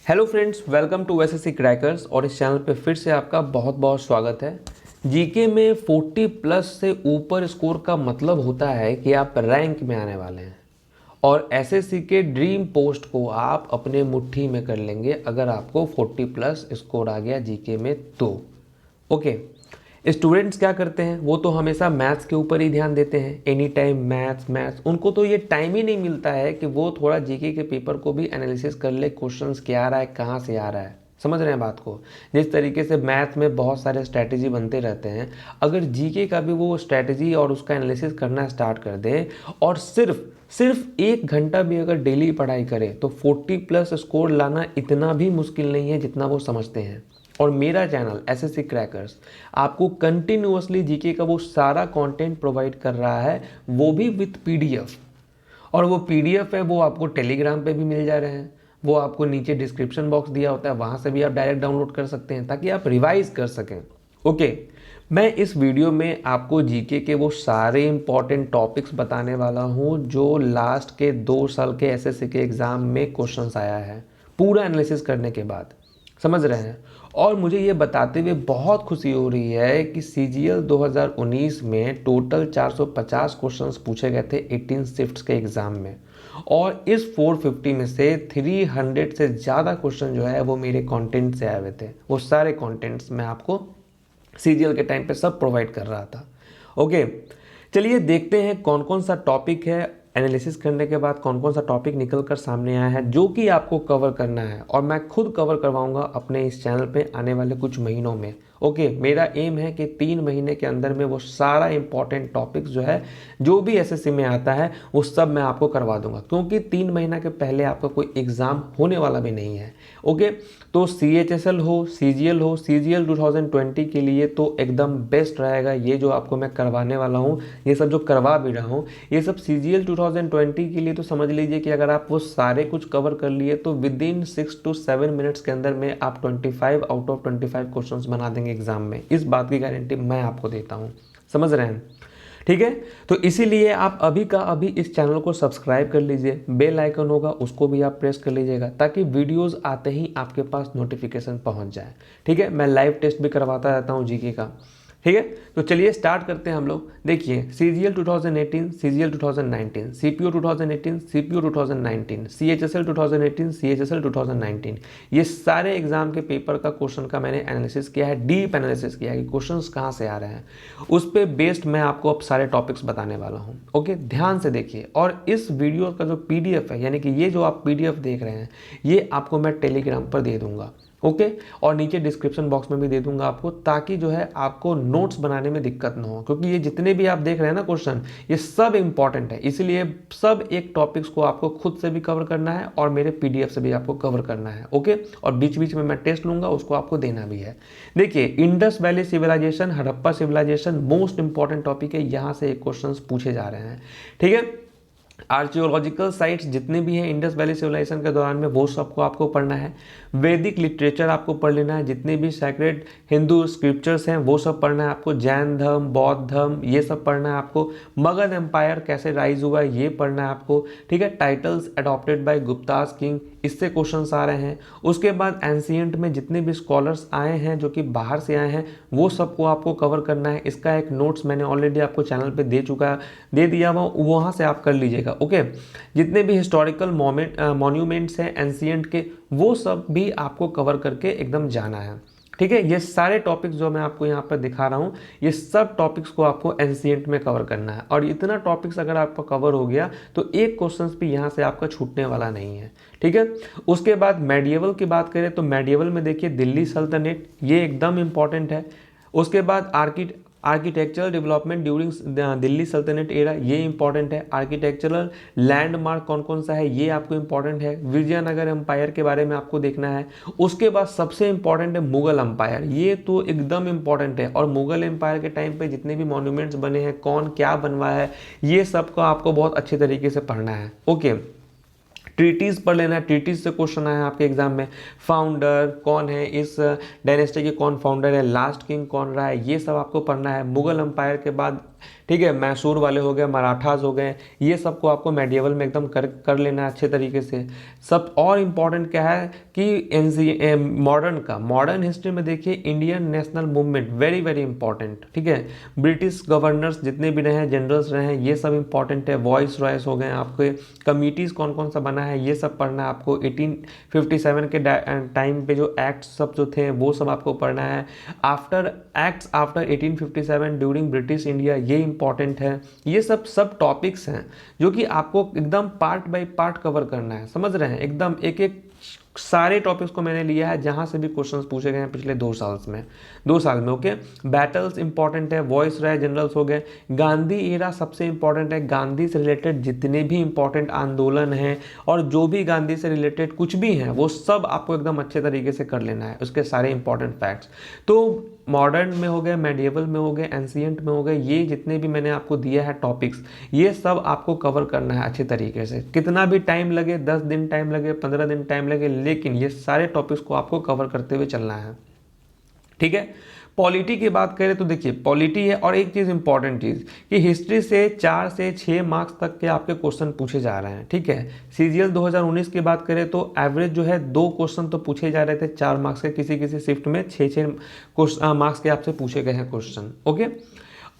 Hello friends, welcome to SSC crackers. और इस channel पे फिर से आपका बहुत बहुत स्वागत है। जीके में 40 प्लस से ऊपर स्कोर का मतलब होता है कि आप रैंक में आने वाले हैं और एसएससी के ड्रीम पोस्ट को आप अपने मुट्ठी में कर लेंगे अगर आपको 40 प्लस स्कोर आ गया जीके में तो। ओके, स्टूडेंट्स क्या करते हैं, वो तो हमेशा मैथ्स के ऊपर ही ध्यान देते हैं। एनी टाइम मैथ्स मैथ्स, उनको तो ये टाइम ही नहीं मिलता है कि वो थोड़ा जीके के पेपर को भी एनालिसिस कर ले, क्वेश्चंस क्या आ रहा है, कहाँ से आ रहा है। समझ रहे हैं बात को। जिस तरीके से मैथ में बहुत सारे स्ट्रैटेजी बनते रहते हैं, अगर जीके का भी वो स्ट्रैटेजी और उसका एनालिसिस करना स्टार्ट कर दे और सिर्फ सिर्फ 1 घंटा भी अगर डेली पढ़ाई करे तो 40 प्लस स्कोर लाना इतना भी मुश्किल नहीं है जितना वो समझते हैं। और मेरा चैनल एसएससी क्रैकर्स आपको कंटिन्यूअसली जीके का वो सारा कंटेंट प्रोवाइड कर रहा है, वो भी विथ पीडीएफ। और वो पीडीएफ है वो आपको टेलीग्राम पे भी मिल जा रहे हैं, वो आपको नीचे डिस्क्रिप्शन बॉक्स दिया होता है, वहाँ से भी आप डायरेक्ट डाउनलोड कर सकते हैं ताकि आप रिवाइज कर सकें। ओके, मैं इस वीडियो में आपको जीके के वो सारे इंपॉर्टेंट टॉपिक्स बताने वाला हूँ जो लास्ट के 2 साल के एसएससी के एग्ज़ाम में क्वेश्चंस आया है, पूरा एनालिसिस करने के बाद। समझ रहे हैं। और मुझे ये बताते हुए बहुत खुशी हो रही है कि सीजीएल 2019 में टोटल 450 क्वेश्चंस पूछे गए थे 18 शिफ्ट्स के एग्ज़ाम में, और इस 450 में से 300 से ज़्यादा क्वेश्चन जो है वो मेरे कंटेंट से आए हुए थे। वो सारे कंटेंट्स मैं आपको सीजीएल के टाइम पे सब प्रोवाइड कर रहा था। ओके, चलिए देखते हैं कौन कौन सा टॉपिक है, एनालिसिस करने के बाद कौन कौन सा टॉपिक निकल कर सामने आया है जो कि आपको कवर करना है, और मैं खुद कवर करवाऊंगा अपने इस चैनल पे आने वाले कुछ महीनों में। ओके, मेरा एम है कि 3 महीने के अंदर में वो सारा इंपॉर्टेंट टॉपिक्स जो है जो भी एसएससी में आता है वो सब मैं आपको करवा दूंगा, क्योंकि 3 महीना के पहले आपका कोई एग्ज़ाम होने वाला भी नहीं है। ओके, तो सीएचएसएल हो, सीजीएल हो, सीजीएल 2020 के लिए तो एकदम बेस्ट रहेगा ये जो आपको मैं करवाने वाला हूँ। ये सब जो करवा भी रहा हूँ ये सब सीजीएल 2020 के लिए, तो समझ लीजिए कि अगर आप वो सारे कुछ कवर कर लिए तो विद इन 6 to 7 मिनट्स के अंदर में आप 25 आउट ऑफ 25 क्वेश्चंस बना देंगे एग्जाम में। इस बात की गारंटी मैं आपको देता हूँ। समझ रहे हैं? ठीक है, तो इसीलिए आप अभी का अभी इस चैनल को सब्सक्राइब कर लीजिए, बेल आइकन होगा उसको भी आप प्रेस कर लीजिएगा ताकि वीडियोस आते ही आपके पास नोटिफिकेशन पहुंच जाए। ठीक है, मैं लाइव टेस्ट भी करवाता रहता हूं जीके का। ठीक है, तो चलिए स्टार्ट करते हैं हम लोग। देखिए, CGL 2018, CGL 2019, CPO 2018, CPO 2019, CHSL 2018, CHSL 2019, ये सारे एग्जाम के पेपर का क्वेश्चन का मैंने एनालिसिस किया है, डीप एनालिसिस किया है कि क्वेश्चंस कहाँ से आ रहे हैं। उस पे बेस्ड मैं आपको अब सारे टॉपिक्स बताने वाला हूँ। ओके, ध्यान से देखिए। और इस वीडियो का जो पीडीएफ है, यानी कि ये जो आप पीडीएफ देख रहे हैं, ये आपको मैं टेलीग्राम पर दे दूंगा। ओके, और नीचे डिस्क्रिप्शन बॉक्स में भी दे दूंगा आपको, ताकि जो है आपको नोट्स बनाने में दिक्कत ना हो, क्योंकि ये जितने भी आप देख रहे हैं ना क्वेश्चन, ये सब इंपॉर्टेंट है। इसलिए सब एक टॉपिक्स को आपको खुद से भी कवर करना है और मेरे पीडीएफ से भी आपको कवर करना है। ओके, और बीच बीच में मैं टेस्ट लूंगा, उसको आपको देना भी है। देखिए, Indus valley civilization, Harappa civilization most important topic है, यहाँ से एक क्वेश्चन पूछे जा रहे हैं। ठीक है, आर्कियोलॉजिकल साइट्स जितने भी हैं इंडस वैली सिविलाइजेशन के दौरान में वो सबको आपको पढ़ना है। वैदिक लिटरेचर आपको पढ़ लेना है, जितने भी सैक्रेड हिंदू स्क्रिप्चर्स हैं वो सब पढ़ना है आपको। जैन धर्म, बौद्ध धर्म, ये सब पढ़ना है आपको। मगध एम्पायर कैसे राइज हुआ ये पढ़ना है आपको। ठीक है, titles adopted by Guptas king, इससे क्वेश्चंस आ रहे हैं। उसके बाद एंशिएंट में जितने भी स्कॉलर्स आए हैं जो कि बाहर से आए हैं वो सबको आपको कवर करना है। इसका एक नोट्स मैंने ऑलरेडी आपको चैनल पे दे दिया हुआ, वहाँ से आप कर लीजिएगा। ओके, जितने भी हिस्टोरिकल मॉन्यूमेंट्स हैं एंशिएंट के, वो सब भी आपको कवर करके एकदम जाना है। ठीक है, ये सारे टॉपिक्स जो मैं आपको यहाँ पर दिखा रहा हूँ, ये सब टॉपिक्स को आपको एंशिएंट में कवर करना है। और इतना टॉपिक्स अगर आपका कवर हो गया तो एक क्वेश्चन भी यहाँ से आपका छूटने वाला नहीं है। ठीक है, उसके बाद मेडिएवल की बात करें तो मेडिएवल में देखिए दिल्ली सल्तनत, ये एकदम इंपॉर्टेंट है। उसके बाद आर्किटेक्चरल डेवलपमेंट ड्यूरिंग दिल्ली सल्तनत एरा, ये इंपॉर्टेंट है। आर्किटेक्चरल लैंडमार्क कौन कौन सा है ये आपको इंपॉर्टेंट है। विजयनगर एम्पायर के बारे में आपको देखना है। उसके बाद सबसे इंपॉर्टेंट है मुगल एम्पायर, ये तो एकदम इंपॉर्टेंट है। और मुगल एम्पायर के टाइम पे जितने भी मॉन्यूमेंट्स बने हैं, कौन क्या बनवाया है, ये सब का आपको बहुत अच्छे तरीके से पढ़ना है। ओके, ट्रीटीज पढ़ लेना है, ट्रीटीज से क्वेश्चन आया आपके एग्जाम में। फाउंडर कौन है, इस डायनेस्टी के कौन फाउंडर है, लास्ट किंग कौन रहा है, ये सब आपको पढ़ना है। मुगल एम्पायर के बाद ठीक है, मैसूर वाले हो गए, मराठास हो गए, ये सबको आपको मेडिएवल में एकदम कर लेना है अच्छे तरीके से। सब और इम्पॉर्टेंट क्या है कि मॉडर्न हिस्ट्री में देखिए Indian national movement very very important. ठीक है, ब्रिटिश गवर्नर्स जितने भी रहे हैं, जनरल्स रहे हैं, ये सब इंपॉर्टेंट है। वॉइस रॉयस हो गए आपके, कमिटीज़ कौन कौन सा बना है ये सब पढ़ना है आपको। 1857 के टाइम पे जो एक्ट्स सब जो थे वो सब आपको पढ़ना है। आफ्टर 1857 ड्यूरिंग ब्रिटिश इंडिया, ये इंपॉर्टेंट है। ये सब टॉपिक्स हैं जो कि आपको एकदम पार्ट बाय पार्ट कवर करना है, समझ रहे हैं, एकदम एक एक सारे टॉपिक्स को मैंने लिया है जहां से भी क्वेश्चंस पूछे गए हैं पिछले 2 साल में। ओके, बैटल्स इंपॉर्टेंट है, वॉइस राय जनरल्स हो गए, गांधी एरा सबसे इंपॉर्टेंट है। गांधी से रिलेटेड जितने भी इंपॉर्टेंट आंदोलन हैं और जो भी गांधी से रिलेटेड कुछ भी हैं वो सब आपको एकदम अच्छे तरीके से कर लेना है, उसके सारे इंपॉर्टेंट फैक्ट्स। तो मॉडर्न में हो गए, मेडिएवल में हो गए, एंशिएंट में हो गए, ये जितने भी मैंने आपको दिया है टॉपिक्स, ये सब आपको कवर करना है अच्छे तरीके से। कितना भी टाइम लगे, 10 दिन टाइम लगे, 15 दिन टाइम लगे, लेकिन ये सारे टॉपिक्स को आपको कवर करते हुए चलना है। ठीक है, पॉलिटी की बात करें तो देखिए पॉलिटी है, और एक चीज़ इंपॉर्टेंट चीज़ कि हिस्ट्री से 4 से 6 मार्क्स तक के आपके क्वेश्चन पूछे जा रहे हैं। ठीक है, सीजीएल 2019 की बात करें तो एवरेज जो है 2 क्वेश्चन तो पूछे जा रहे थे 4 मार्क्स के, किसी किसी शिफ्ट में 6 मार्क्स के आपसे पूछे गए हैं क्वेश्चन। ओके,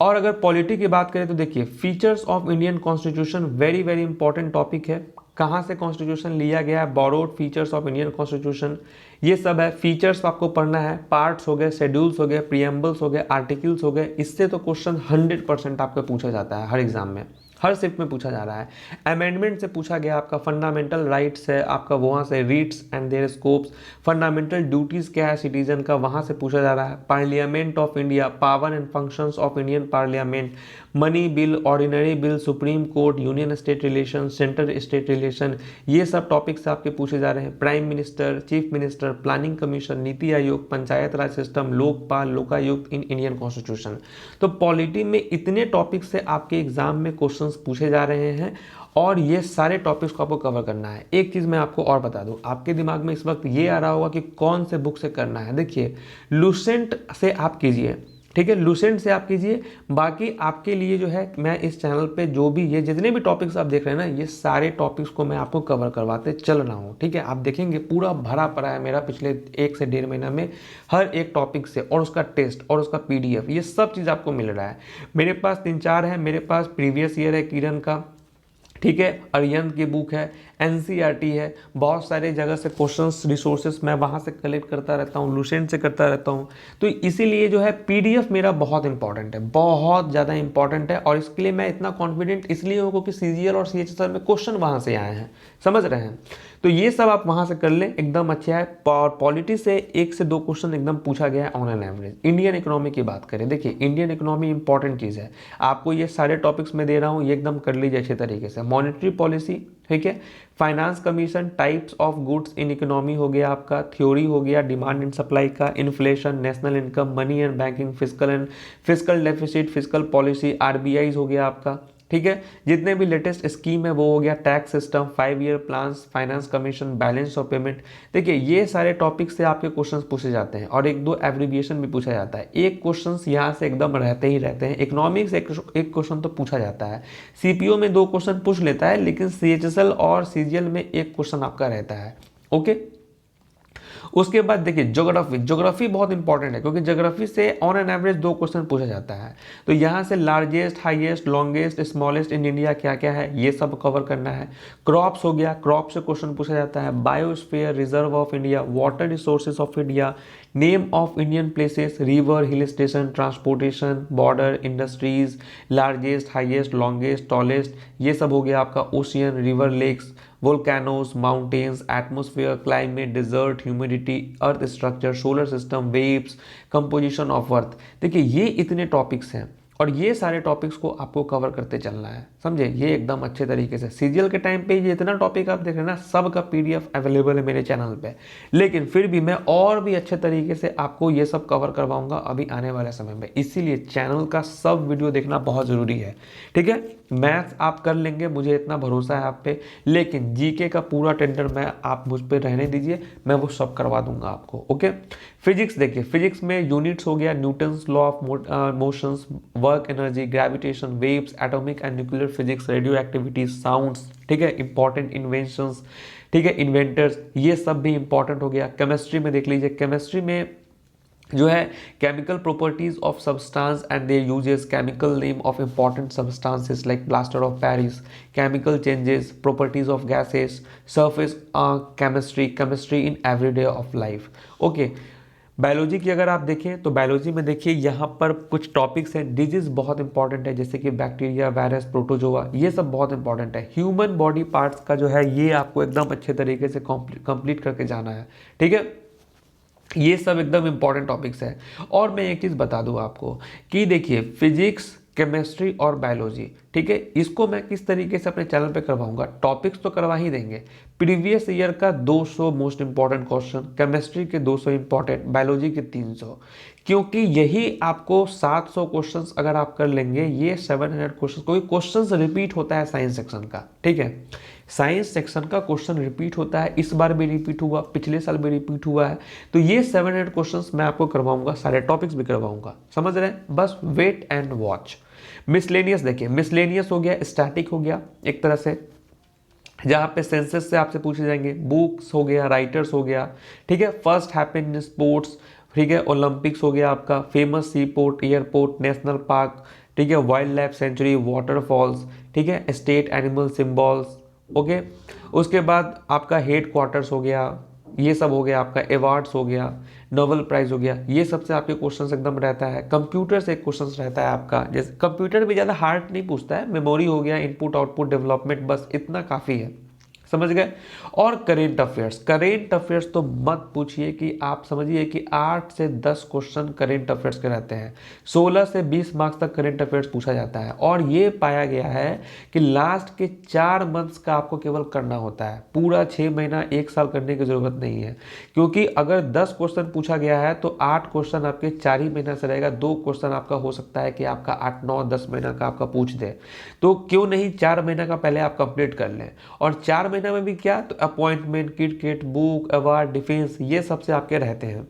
और अगर पॉलिटी की बात करें तो देखिए features of Indian constitution very very important topic है। कहाँ से कॉन्स्टिट्यूशन लिया गया है, borrowed features of Indian constitution, ये सब है। फीचर्स आपको पढ़ना है, पार्ट्स हो गए, शेड्यूल्स हो गए, प्रीएम्बल्स हो गए, आर्टिकल्स हो गए, इससे तो क्वेश्चन 100% आपका पूछा जाता है हर एग्जाम में, हर शिफ्ट में पूछा जा रहा है। अमेंडमेंट से पूछा गया, आपका फंडामेंटल राइट्स है आपका, वहाँ से writs and their scopes, fundamental duties क्या है सिटीजन का, वहाँ से पूछा जा रहा है। Parliament of India, power and functions of Indian parliament, money bill, ordinary bill, supreme court, union state relation, central state relation, ये सब टॉपिक्स आपके पूछे जा रहे हैं। Prime minister, chief minister, planning commission, NITI Aayog, panchayat raj system, Lokpal, Lokayukta in Indian constitution. तो polity में इतने टॉपिक्स से आपके एग्जाम में क्वेश्चन पूछे जा रहे हैं और ये सारे टॉपिक्स को आपको कवर करना है। एक चीज़ मैं आपको और बता दूं, आपके दिमाग में इस वक्त ये आ रहा होगा कि कौन से बुक से करना है। देखिए लूसेंट से आप कीजिए, ठीक है, लूसेंट से आप कीजिए। बाकी आपके लिए जो है मैं इस चैनल पे जो भी ये जितने भी टॉपिक्स आप देख रहे हैं ना, ये सारे टॉपिक्स को मैं आपको कवर करवाते चल रहा हूँ। ठीक है, आप देखेंगे पूरा भरा पड़ा है मेरा पिछले 1 से 1.5 महीना में हर एक टॉपिक से, और उसका टेस्ट और उसका PDF, ये सब चीज़ आपको मिल रहा है। मेरे पास 3-4 है, मेरे पास प्रीवियस ईयर है किरण का, ठीक है, अरिहंत की बुक है, NCERT है, बहुत सारे जगह से क्वेश्चंस रिसोर्सेस मैं वहाँ से कलेक्ट करता रहता हूँ, लूसेंट से करता रहता हूँ। तो इसीलिए जो है PDF मेरा बहुत इंपॉर्टेंट है, बहुत ज़्यादा इंपॉर्टेंट है। और इसके लिए मैं इतना कॉन्फिडेंट इसलिए हूँ क्योंकि CGL और CHSL में क्वेश्चन वहाँ से आए हैं, समझ रहे हैं। तो ये सब आप वहाँ से कर लें, एकदम अच्छा है। और पॉलिटी से 1 से 2 क्वेश्चन एकदम पूछा गया है on an average. Indian economy की बात करें, देखिए इंडियन इकोनॉमी इंपॉर्टेंट चीज़ है, आपको ये सारे टॉपिक्स मैं दे रहा हूँ, ये एकदम कर लीजिए अच्छे तरीके से। मॉनेटरी पॉलिसी, ठीक है, finance commission, types of goods in economy हो गया आपका, थ्योरी हो गया डिमांड एंड सप्लाई का, inflation, national income, money and banking, physical deficit, physical policy, RBI हो गया आपका, ठीक है। जितने भी लेटेस्ट स्कीम है वो हो गया, tax system, 5 year plans, finance commission, balance of payment. देखिए ये सारे टॉपिक से आपके क्वेश्चंस पूछे जाते हैं और 1-2 एब्रिविएशन भी पूछा जाता है। एक क्वेश्चंस यहाँ से एकदम रहते ही रहते हैं। इकोनॉमिक्स एक क्वेश्चन तो पूछा जाता है, CPO में 2 क्वेश्चन पूछ लेता है, लेकिन CHSL और CGL में 1 क्वेश्चन आपका रहता है। ओके, उसके बाद देखिए ज्योग्राफी बहुत इंपॉर्टेंट है क्योंकि ज्योग्राफी से ऑन एन एवरेज 2 क्वेश्चन पूछा जाता है। तो यहाँ से largest, highest, longest, smallest in India क्या क्या है ये सब कवर करना है। क्रॉप्स हो गया, क्रॉप से क्वेश्चन पूछा जाता है। Biosphere, reserve of India, water resources of India, name of Indian places, river, hill station, transportation, border, industries, largest, highest, longest, tallest, ये सब हो गया आपका। Ocean, river, lakes, volcanoes, mountains, atmosphere, climate, desert, humidity, earth structure, solar system, waves, composition of earth. देखिए ये इतने topics हैं और ये सारे टॉपिक्स को आपको कवर करते चलना है, समझे, ये एकदम अच्छे तरीके से। CGL के टाइम पे ये इतना टॉपिक आप देख रहे हैं ना, सब का PDF अवेलेबल है मेरे चैनल पे, लेकिन फिर भी मैं और भी अच्छे तरीके से आपको ये सब कवर करवाऊंगा अभी आने वाले समय में। इसीलिए चैनल का सब वीडियो देखना बहुत ज़रूरी है, ठीक है। मैथ्स आप कर लेंगे, मुझे इतना भरोसा है आप पे, लेकिन GK का पूरा टेंडर मैं आप मुझ पर रहने दीजिए, मैं वो सब करवा दूंगा आपको। ओके, फिजिक्स देखिए, फिजिक्स में यूनिट्स हो गया, Newton's law of motions, work work energy, gravitation, waves, atomic and nuclear physics, radio activity, sounds, ठीक है, इंपॉर्टेंट इन्वेंशंस, ठीक है, इन्वेंटर्स, ये सब भी इंपॉर्टेंट हो गया। केमिस्ट्री में देख लीजिए, केमिस्ट्री में जो है chemical properties of substance and there uses, chemical name of important substances like plaster of Paris, chemical changes, properties of gases, surface chemistry, chemistry in everyday of life. Okay, biology की अगर आप देखें तो biology में देखिए यहाँ पर कुछ टॉपिक्स हैं। डिजीज बहुत इंपॉर्टेंट है, जैसे कि बैक्टीरिया, वायरस, प्रोटोजोआ, ये सब बहुत इंपॉर्टेंट है। ह्यूमन बॉडी पार्ट्स का जो है ये आपको एकदम अच्छे तरीके से कंप्लीट करके जाना है, ठीक है। ये सब एकदम इंपॉर्टेंट टॉपिक्स है। और मैं एक चीज़ बता दूं आपको कि देखिए फिजिक्स, केमिस्ट्री और बायोलॉजी, ठीक है, इसको मैं किस तरीके से अपने चैनल पे करवाऊंगा। टॉपिक्स तो करवा ही देंगे, प्रीवियस ईयर का 200 मोस्ट इंपॉर्टेंट क्वेश्चन, केमिस्ट्री के 200 इंपॉर्टेंट, बायोलॉजी के 300, क्योंकि यही आपको 700 क्वेश्चंस अगर आप कर लेंगे, ये 700 क्वेश्चन, कोई क्वेश्चंस रिपीट होता है साइंस सेक्शन का, ठीक है, साइंस सेक्शन का क्वेश्चन रिपीट होता है, इस बार भी रिपीट हुआ, पिछले साल भी रिपीट हुआ है, तो ये 700 क्वेश्चंस मैं आपको करवाऊंगा, सारे टॉपिक्स भी करवाऊंगा, समझ रहे हैं, बस वेट एंड वॉच। मिसलेनियस देखिए, मिसलेनियस हो गया, स्टैटिक हो गया एक तरह से, जहां पे सेंसस से आपसे पूछे जाएंगे, बुक्स हो गया, राइटर्स हो गया, ठीक है, फर्स्ट हैपेन इन स्पोर्ट्स, ठीक है, ओलंपिक्स हो गया आपका, फेमस सी पोर्ट, एयरपोर्ट, नेशनल पार्क, ठीक है, वाइल्ड लाइफ सेंचुरी, वाटरफॉल्स, ठीक है, स्टेट एनिमल सिंबल्स, ओके। उसके बाद आपका हेड क्वार्टर्स हो गया, ये सब हो गया आपका, अवार्ड्स हो गया, नोबेल प्राइज हो गया, ये सबसे आपके क्वेश्चंस एकदम रहता है। कंप्यूटर से क्वेश्चंस रहता है आपका, जैसे कंप्यूटर भी ज़्यादा हार्ड नहीं पूछता है, मेमोरी हो गया, इनपुट आउटपुट डेवलपमेंट, बस इतना काफ़ी है, समझ गए। और करेंट अफेयर्स, करेंट अफेयर्स तो मत पूछिए कि आप समझिए कि 8 से 10 क्वेश्चन करेंट अफेयर्स के रहते हैं, 16 से 20 मार्क्स तक करेंट अफेयर्स पूछा जाता है। और ये पाया गया है कि लास्ट के 4 मंथ्स का आपको केवल करना होता है, पूरा 6 महीना 1 साल करने की जरूरत नहीं है, क्योंकि अगर 10 क्वेश्चन पूछा गया है तो 8 क्वेश्चन आपके 4 ही महीना से रहेगा, 2 क्वेश्चन आपका हो सकता है कि आपका 8, 9, 10 महीना का आपका पूछ दे, तो क्यों नहीं 4 महीना का पहले आप कंप्लीट कर लें। और 4 महीना में भी क्या, तो appointment, kit, book, award, defence, ये सबसे आपके रहते हैं,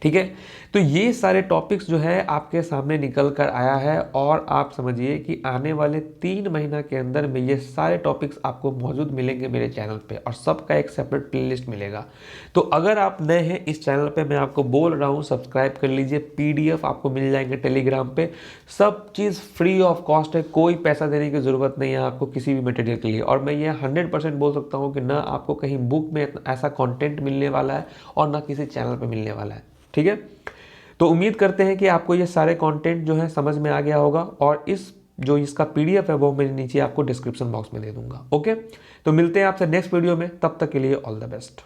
ठीक है। तो ये सारे टॉपिक्स जो है आपके सामने निकल कर आया है, और आप समझिए कि आने वाले 3 महीना के अंदर में ये सारे टॉपिक्स आपको मौजूद मिलेंगे मेरे चैनल पे, और सबका एक सेपरेट प्लेलिस्ट मिलेगा। तो अगर आप नए हैं इस चैनल पे, मैं आपको बोल रहा हूँ सब्सक्राइब कर लीजिए, पीडीएफ आपको मिल जाएंगे टेलीग्राम पे, सब चीज़ फ्री ऑफ कॉस्ट है, कोई पैसा देने की ज़रूरत नहीं है आपको किसी भी मटेरियल के लिए। और मैं ये 100% बोल सकता हूँ कि ना आपको कहीं बुक में ऐसा कॉन्टेंट मिलने वाला है और ना किसी चैनल पर मिलने वाला है, ठीक है। तो उम्मीद करते हैं कि आपको ये सारे कंटेंट जो है समझ में आ गया होगा, और इसका पीडीएफ है वो मैं नीचे आपको डिस्क्रिप्शन बॉक्स में दे दूंगा, ओके। तो मिलते हैं आपसे नेक्स्ट वीडियो में, तब तक के लिए ऑल द बेस्ट।